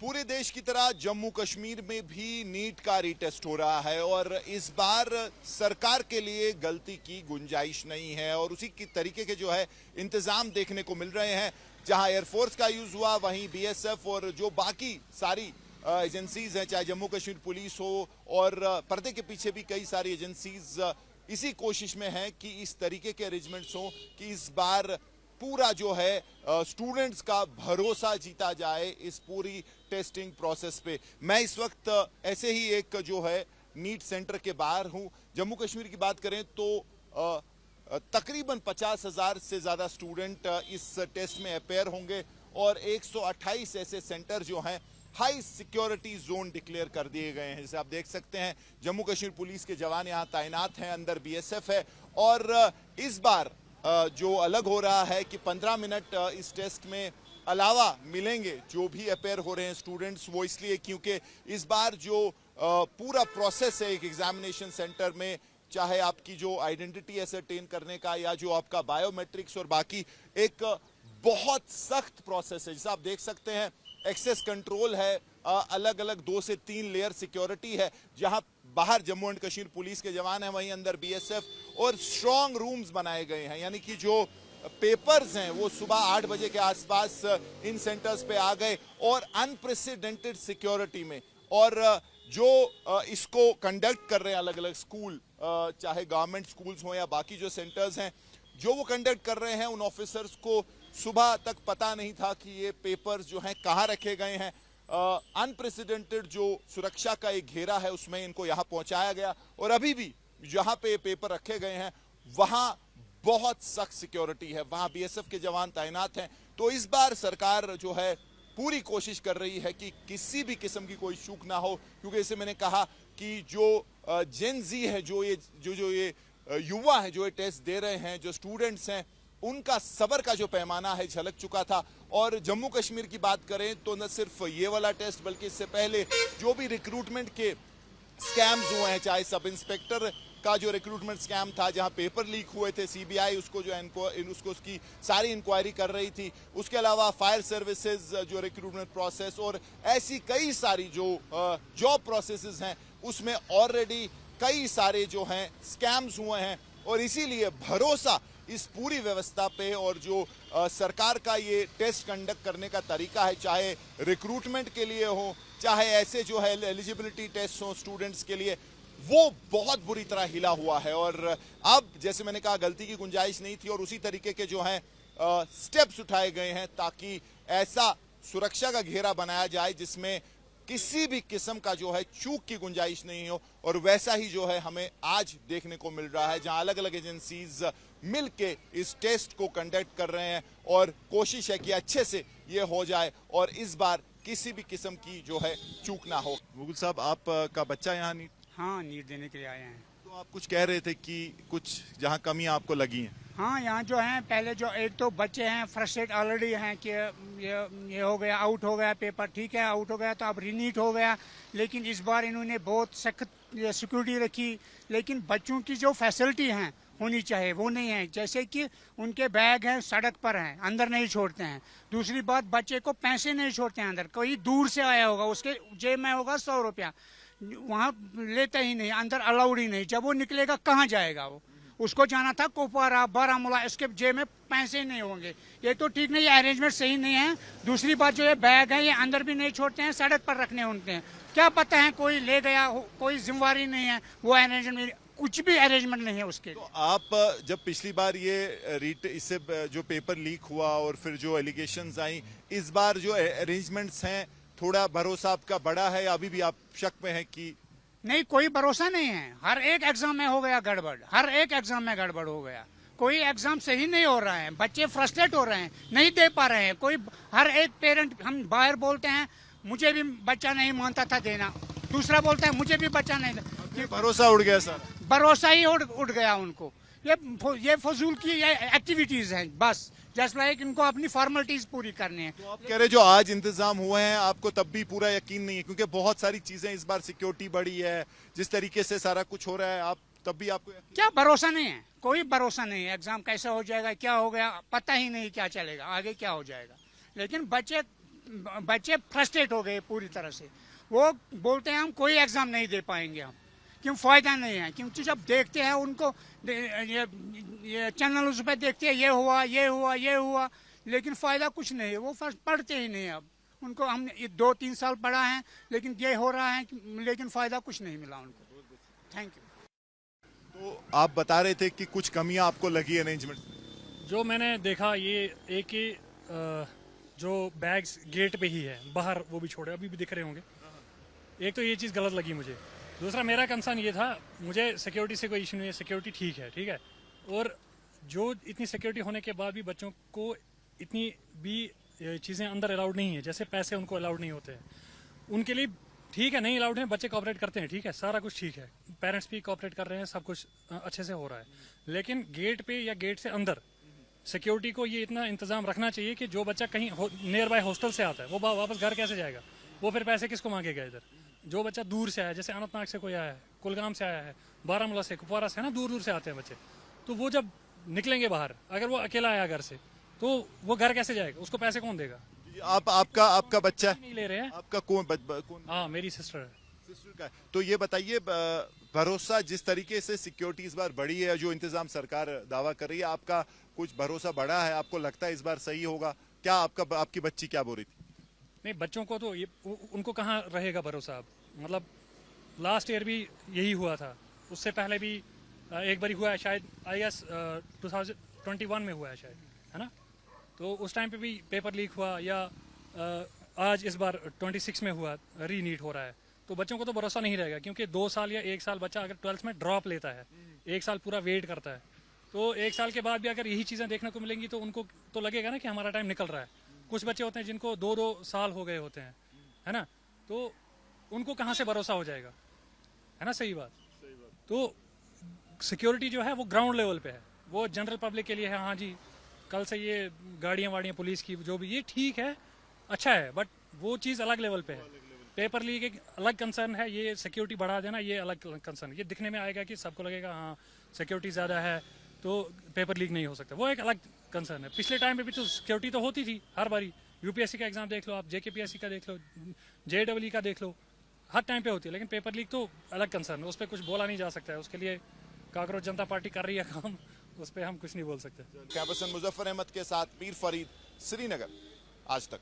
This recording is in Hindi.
पूरे देश की तरह जम्मू कश्मीर में भी नीट का रीटेस्ट हो रहा है और इस बार सरकार के लिए गलती की गुंजाइश नहीं है और उसी की तरीके के जो है इंतजाम देखने को मिल रहे हैं। जहां एयरफोर्स का यूज हुआ वहीं बीएसएफ और जो बाकी सारी एजेंसीज हैं, चाहे जम्मू कश्मीर पुलिस हो और पर्दे के पीछे भी कई सारी एजेंसीज इसी कोशिश में हैं कि इस तरीके के अरेंजमेंट्स हो कि इस बार पूरा जो है स्टूडेंट्स का भरोसा जीता जाए इस पूरी टेस्टिंग प्रोसेस पे। मैं इस वक्त ऐसे ही एक जो है नीट सेंटर के बाहर हूं। जम्मू कश्मीर की बात करें तो तकरीबन 50,000 से ज्यादा स्टूडेंट इस टेस्ट में अपेयर होंगे और 128 ऐसे सेंटर जो हैं हाई सिक्योरिटी जोन डिक्लेयर कर दिए गए हैं। जैसे आप देख सकते हैं जम्मू कश्मीर पुलिस के जवान यहां तैनात हैं, अंदर बीएसएफ है और इस बार जो अलग हो रहा है कि 15 मिनट इस टेस्ट में अलावा मिलेंगे जो भी अपेयर हो रहे हैं स्टूडेंट्स, वो इसलिए क्योंकि इस बार जो पूरा प्रोसेस है एक एग्जामिनेशन सेंटर में, चाहे आपकी जो आइडेंटिटी एसरटेन करने का या जो आपका बायोमेट्रिक्स और बाकी एक बहुत सख्त प्रोसेस है। जैसा आप देख सकते हैं एक्सेस कंट्रोल है, अलग अलग 2 से 3 लेयर सिक्योरिटी है। जहां बाहर जम्मू एंड कश्मीर पुलिस के जवान हैं वहीं अंदर बीएसएफ और स्ट्रॉन्ग रूम्स बनाए गए हैं, यानी कि जो पेपर्स हैं वो सुबह 8 बजे के आसपास इन सेंटर्स पे आ गए और अनप्रेसिडेंटेड सिक्योरिटी में। और जो इसको कंडक्ट कर रहे हैं अलग अलग स्कूल, चाहे गवर्नमेंट स्कूल्स हो या बाकी जो सेंटर्स हैं जो वो कंडक्ट कर रहे हैं, उन ऑफिसर्स को सुबह तक पता नहीं था कि ये पेपर्स जो हैं कहाँ रखे गए हैं। अनप्रेसिडेंटेड जो सुरक्षा का एक घेरा है उसमें इनको यहाँ पहुंचाया गया और अभी भी जहां पे पेपर रखे गए हैं वहां बहुत सख्त सिक्योरिटी है, वहां बीएसएफ के जवान तैनात हैं। तो इस बार सरकार जो है पूरी कोशिश कर रही है कि किसी भी किस्म की कोई चूक ना हो, क्योंकि जैसे मैंने कहा कि जो जेन जी है, जो ये युवा है जो ये टेस्ट दे रहे हैं, जो स्टूडेंट्स हैं, उनका सबर का जो पैमाना है झलक चुका था। और जम्मू कश्मीर की बात करें तो न सिर्फ ये वाला टेस्ट बल्कि इससे पहले जो भी रिक्रूटमेंट के स्कैम्स हुए हैं, चाहे सब इंस्पेक्टर का जो रिक्रूटमेंट स्कैम था जहां पेपर लीक हुए थे, सीबीआई उसको उसकी सारी इंक्वायरी कर रही थी। उसके अलावा फायर सर्विसेज जो रिक्रूटमेंट प्रोसेस और ऐसी कई सारी जो जॉब प्रोसेसेस हैं उसमें ऑलरेडी कई सारे जो हैं स्कैम्स हुए हैं। और इसीलिए भरोसा इस पूरी व्यवस्था पे और जो सरकार का ये टेस्ट कंडक्ट करने का तरीका है, चाहे रिक्रूटमेंट के लिए हो, चाहे ऐसे जो है एलिजिबिलिटी टेस्ट हो स्टूडेंट्स के लिए, वो बहुत बुरी तरह हिला हुआ है। और अब जैसे मैंने कहा गलती की गुंजाइश नहीं थी और उसी तरीके के जो है स्टेप्स उठाए गए हैं ताकि ऐसा सुरक्षा का घेरा बनाया जाए जिसमें किसी भी किस्म का जो है चूक की गुंजाइश नहीं हो। और वैसा ही जो है हमें आज देखने को मिल रहा है, जहां अलग अलग एजेंसीज मिलके इस टेस्ट को कंडक्ट कर रहे हैं और कोशिश है कि अच्छे से ये हो जाए और इस बार किसी भी किस्म की जो है चूक ना हो। मुगल साहब, आपका बच्चा यहाँ नीट? हाँ, नीट देने के लिए आए हैं। तो आप कुछ कह रहे थे कि कुछ जहाँ कमियां आपको लगी हैं। हाँ, यहाँ जो है पहले जो एक तो बच्चे हैं फ्रस्ट्रेट ऑलरेडी हैं कि ये हो गया, आउट हो गया पेपर, ठीक है आउट हो गया तो अब रीनीट हो गया। लेकिन इस बार इन्होंने बहुत सख्त सिक्योरिटी रखी, लेकिन बच्चों की जो फैसिलिटी हैं होनी चाहिए वो नहीं है। जैसे कि उनके बैग हैं सड़क पर हैं, अंदर नहीं छोड़ते हैं। दूसरी बात, बच्चे को पैसे नहीं छोड़ते हैं अंदर। कोई दूर से आया होगा, उसके जेब में होगा 100 रुपया, वहाँ लेते ही नहीं, अंदर अलाउड ही नहीं। जब वो निकलेगा कहाँ जाएगा? वो उसको जाना था कुपवारा, बारामूला, इसके जेब में पैसे नहीं होंगे। ये तो ठीक नहीं, ये अरेंजमेंट सही नहीं है। दूसरी बात, जो ये बैग है ये अंदर भी नहीं छोड़ते हैं, सड़क पर रखने होते हैं। क्या पता है कोई ले गया हो, कोई जिम्मेवारी नहीं है, वो अरेंजमेंट कुछ भी अरेंजमेंट नहीं है उसके। तो आप जब पिछली बार ये इससे जो पेपर लीक हुआ और फिर जो एलिगेशंस आई, इस बार जो अरेंजमेंट्स हैं थोड़ा भरोसा आपका बढ़ा है या अभी भी आप शक में है कि? नहीं, कोई भरोसा नहीं है। हर एक एग्जाम में हो गया गड़बड़, हर एक एग्जाम में गड़बड़ हो गया। कोई एग्जाम सही नहीं हो रहा है, बच्चे फ्रस्ट्रेट हो रहे हैं, नहीं दे पा रहे हैं। कोई हर एक पेरेंट, हम बाहर बोलते हैं मुझे भी बच्चा नहीं मानता था देना, दूसरा बोलता है मुझे भी बच्चा नहीं। भरोसा उड़ गया सर, भरोसा ही उड़ गया उनको। ये फजूल की ये एक्टिविटीज हैं बस, जस्ट लाइक इनको अपनी फॉर्मेलिटीज पूरी करनी है। तो आप कह रहे जो आज इंतजाम हुए हैं आपको तब भी पूरा यकीन नहीं है? क्योंकि बहुत सारी चीजें इस बार सिक्योरिटी बढ़ी है, जिस तरीके से सारा कुछ हो रहा है, आप तब भी आपको क्या भरोसा नहीं है? कोई भरोसा नहीं है। एग्जाम कैसा हो जाएगा, क्या हो गया, पता ही नहीं क्या चलेगा, आगे क्या हो जाएगा। लेकिन बच्चे बच्चे फ्रस्ट्रेट हो गए पूरी तरह से। वो बोलते हैं हम कोई एग्ज़ाम नहीं दे पाएंगे हम, क्यों फ़ायदा नहीं है, क्योंकि जब देखते हैं उनको ये चैनल्स पे देखते हैं ये हुआ ये हुआ ये हुआ, लेकिन फ़ायदा कुछ नहीं है, वो पढ़ते ही नहीं। अब उनको हमने 2-3 साल पढ़ा है लेकिन ये हो रहा है लेकिन फ़ायदा कुछ नहीं मिला उनको। Thank you. तो आप बता रहे थे कि कुछ कमियां आपको लगी अरेंजमेंट। जो मैंने देखा ये एक कि जो बैग्स गेट पे ही है, बाहर वो भी छोड़े, अभी भी दिख रहे होंगे। एक तो ये चीज़ गलत लगी मुझे। दूसरा मेरा कंसर्न ये था, मुझे सिक्योरिटी से कोई इशू नहीं है, सिक्योरिटी ठीक है। और जो इतनी सिक्योरिटी होने के बाद भी बच्चों को इतनी भी चीज़ें अंदर अलाउड नहीं है, जैसे पैसे उनको अलाउड नहीं होते हैं, उनके लिए ठीक है, नहीं अलाउड है, बच्चे कोऑपरेट करते हैं, ठीक है, सारा कुछ ठीक है, पेरेंट्स भी कोऑपरेट कर रहे हैं, सब कुछ अच्छे से हो रहा है। लेकिन गेट पे या गेट से अंदर सिक्योरिटी को ये इतना इंतजाम रखना चाहिए कि जो बच्चा कहीं नियर बाय हॉस्टल से आता है वो वापस घर कैसे जाएगा, वो फिर पैसे किसको मांगेगा इधर। जो बच्चा दूर से आया, जैसे अनंतनाग से कोई आया है, कुलगाम से आया है, बारामूला से, कुपवारा से, ना दूर दूर से आते हैं बच्चे, तो वो जब निकलेंगे बाहर, अगर वो अकेला आया घर से, तो वो घर कैसे जाएगा, उसको पैसे कौन देगा। आपका बच्चा नहीं ले रहे हैं। आपका कौन? हाँ, मेरी सिस्टर है। सिस्टर का है। तो ये बताइए, भरोसा जिस तरीके से सिक्योरिटी इस बार बढ़ी है, जो इंतजाम सरकार दावा कर रही है, आपका कुछ भरोसा बढ़ा है? आपको लगता है इस बार सही होगा क्या? आपकी बच्ची क्या बोल रही थी? नहीं, बच्चों को तो ये उनको कहाँ रहेगा भरोसा अब। मतलब लास्ट ईयर भी यही हुआ था, उससे पहले भी एक बार हुआ है शायद, IAS 2021 में हुआ है शायद, है ना। तो उस टाइम पे भी पेपर लीक हुआ, या आज इस बार 26 में हुआ, रीनीट हो रहा है। तो बच्चों को तो भरोसा नहीं रहेगा, क्योंकि 2 साल या 1 साल बच्चा अगर 12th में ड्रॉप लेता है, 1 साल पूरा वेट करता है, तो 1 साल के बाद भी अगर यही चीज़ें देखने को मिलेंगी तो उनको तो लगेगा ना कि हमारा टाइम निकल रहा है। कुछ बच्चे होते हैं जिनको 2-2 साल हो गए होते हैं, है ना, तो उनको कहाँ से भरोसा हो जाएगा, है ना। सही बात। तो सिक्योरिटी जो है वो ग्राउंड लेवल पे है, वो जनरल पब्लिक के लिए है। हाँ जी, कल से ये गाड़ियाँ वाड़ियाँ पुलिस की जो भी, ये ठीक है, अच्छा है, बट वो चीज़ अलग लेवल पे है। पेपर लीक एक अलग कंसर्न है, ये सिक्योरिटी बढ़ा देना ये अलग कंसर्न। ये दिखने में आएगा कि सबको लगेगा हाँ सिक्योरिटी ज़्यादा है तो पेपर लीक नहीं हो सकता, वो एक अलग कंसर्न है। पिछले टाइम पे भी तो सिक्योरिटी तो होती थी हर बारी। UPSC का एग्जाम देख लो आप, JKPSC का देख लो, JEE का देख लो, हर टाइम पे होती है। लेकिन पेपर लीक तो अलग कंसर्न है, उस पर कुछ बोला नहीं जा सकता है। उसके लिए कांग्रेस जनता पार्टी कर रही है काम, उस पर हम कुछ नहीं बोल सकते। कैमरा पर्सन मुजफ्फर अहमद के साथ पीर फरीद, श्रीनगर, आज तक।